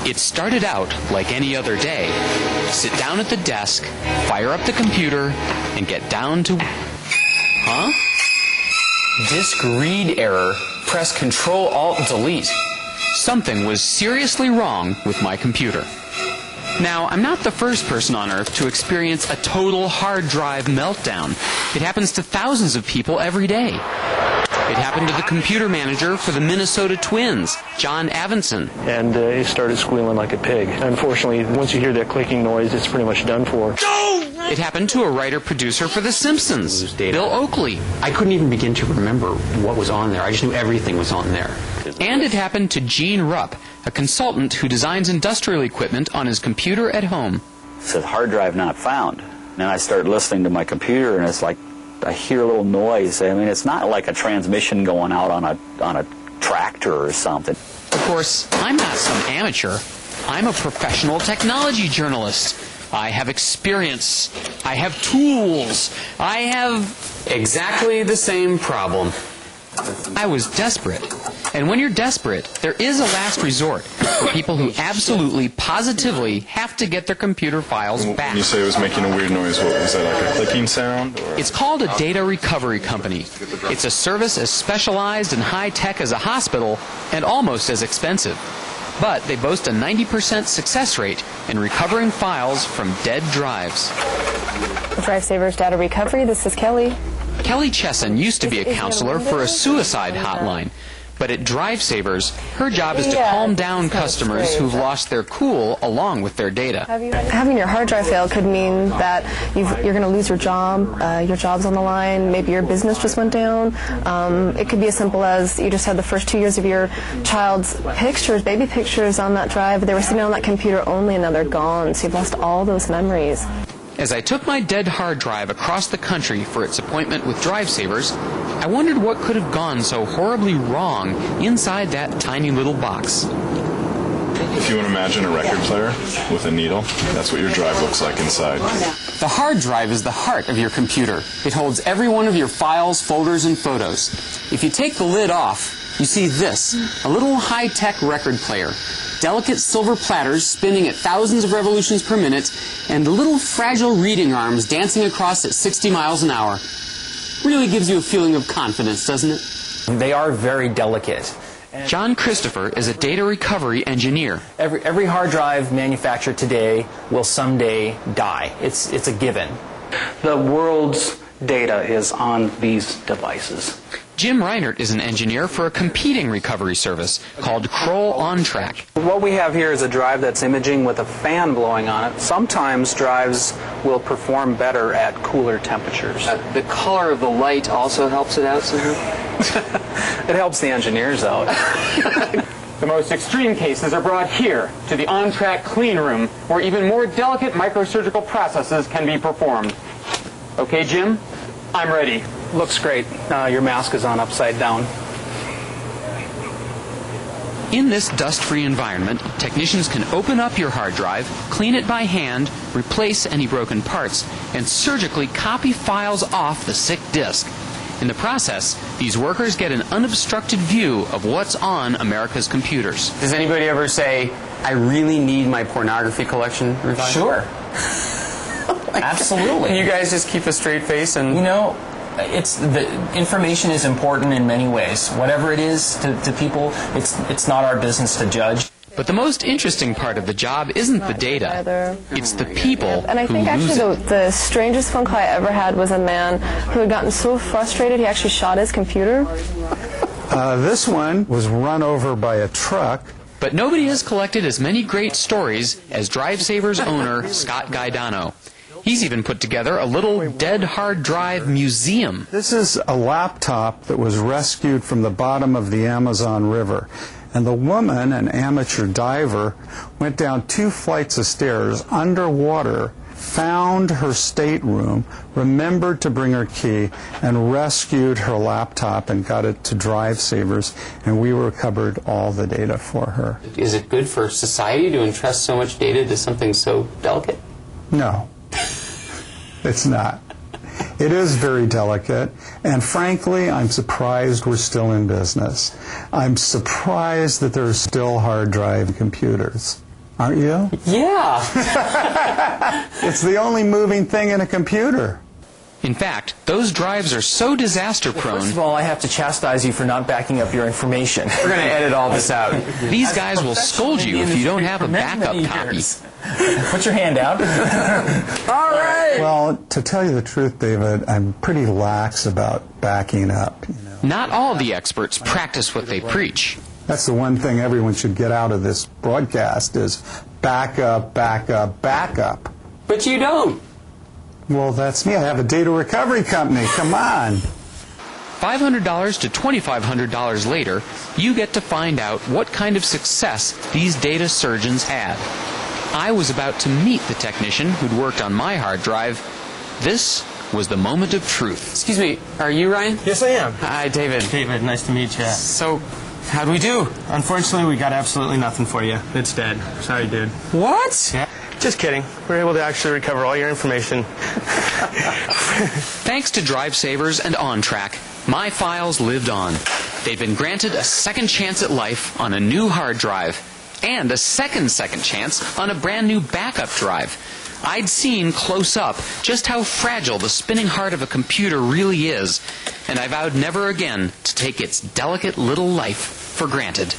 It started out like any other day. Sit down at the desk, fire up the computer, and get down to... Huh? Disk read error. Press Control-Alt-Delete. Something was seriously wrong with my computer. Now, I'm not the first person on Earth to experience a total hard drive meltdown. It happens to thousands of people every day. It happened to the computer manager for the Minnesota Twins, John Avinson. And it started squealing like a pig. Unfortunately, once you hear that clicking noise, it's pretty much done for. It happened to a writer-producer for The Simpsons, Bill Oakley. I couldn't even begin to remember what was on there. I just knew everything was on there. And it happened to Gene Rupp, a consultant who designs industrial equipment on his computer at home. It said hard drive not found. Then I started listening to my computer, and it's like I hear a little noise. I mean, it's not like a transmission going out on a tractor or something. Of course, I'm not some amateur. I'm a professional technology journalist. I have experience. I have tools. I have exactly the same problem. I was desperate. And when you're desperate, there is a last resort for people who absolutely, positively have to get their computer files back. When you say it was making a weird noise, what was that, like a clicking sound? Or? It's called a data recovery company. It's a service as specialized and high-tech as a hospital and almost as expensive. But they boast a 90% success rate in recovering files from dead drives. DriveSavers Data Recovery, this is Kelly. Kelly Chesson used to be a counselor for a suicide hotline. But at DriveSavers, her job is to calm down customers who've lost their cool along with their data. Having your hard drive fail could mean that you're going to lose your job, your job's on the line, maybe your business just went down. It could be as simple as you just had the first 2 years of your child's pictures, baby pictures on that drive. They were sitting on that computer only and now they're gone, so you've lost all those memories. As I took my dead hard drive across the country for its appointment with DriveSavers, I wondered what could have gone so horribly wrong inside that tiny little box. If you want to imagine a record player with a needle, that's what your drive looks like inside. The hard drive is the heart of your computer. It holds every one of your files, folders, and photos. If you take the lid off, you see this, a little high-tech record player. Delicate silver platters spinning at thousands of revolutions per minute, and the little fragile reading arms dancing across at 60 miles an hour. Really gives you a feeling of confidence, doesn't it? They are very delicate. John Christopher is a data recovery engineer. Every hard drive manufactured today will someday die. It's a given. The world's data is on these devices. Jim Reinert is an engineer for a competing recovery service called Kroll OnTrack. What we have here is a drive that's imaging with a fan blowing on it. Sometimes drives will perform better at cooler temperatures. The color of the light also helps it out somehow? It helps the engineers out. The most extreme cases are brought here to the OnTrack clean room, where even more delicate microsurgical processes can be performed. Okay, Jim? I'm ready. Looks great. Your mask is on upside down. In this dust-free environment, technicians can open up your hard drive, clean it by hand, replace any broken parts, and surgically copy files off the sick disk. In the process, these workers get an unobstructed view of what's on America's computers. Does anybody ever say, I really need my pornography collection revived? Sure. Absolutely. You guys just keep a straight face and... You know, the information is important in many ways. Whatever it is to people, it's not our business to judge. But the most interesting part of the job isn't the data. It's the people And I think actually the strangest phone call I ever had was a man who had gotten so frustrated he actually shot his computer. This one was run over by a truck. But nobody has collected as many great stories as DriveSavers owner Scott Gaidano. He's even put together a little dead hard drive museum. This is a laptop that was rescued from the bottom of the Amazon River. And the woman, an amateur diver, went down 2 flights of stairs underwater, found her stateroom, remembered to bring her key, and rescued her laptop and got it to DriveSavers, and we recovered all the data for her. Is it good for society to entrust so much data to something so delicate? No, it's not. It is very delicate, and frankly, I'm surprised we're still in business. I'm surprised that there are still hard drive computers. Aren't you? Yeah. It's the only moving thing in a computer. In fact, those drives are so disaster prone. First of all, I have to chastise you for not backing up your information. We're going to edit all this out. These guys will scold you if you don't have a backup copy. Put your hand out. All right. Well, to tell you the truth, David, I'm pretty lax about backing up. You know. Not all the experts practice what they preach. That's the one thing everyone should get out of this broadcast is back up, back up, back up. But you don't. Well, that's me. I have a data recovery company. Come on. $500 to $2,500 later, you get to find out what kind of success these data surgeons had. I was about to meet the technician who'd worked on my hard drive. This was the moment of truth. Excuse me, are you Ryan? Yes, I am. Hi, David. David, nice to meet you. So, how'd we do? Unfortunately, we got absolutely nothing for you. It's dead. Sorry, dude. what? Yeah. Just kidding. We're able to actually recover all your information. Thanks to Drive Savers and OnTrack, my files lived on. They've been granted a second chance at life on a new hard drive and a second chance on a brand new backup drive. I'd seen close up just how fragile the spinning heart of a computer really is, and I vowed never again to take its delicate little life for granted.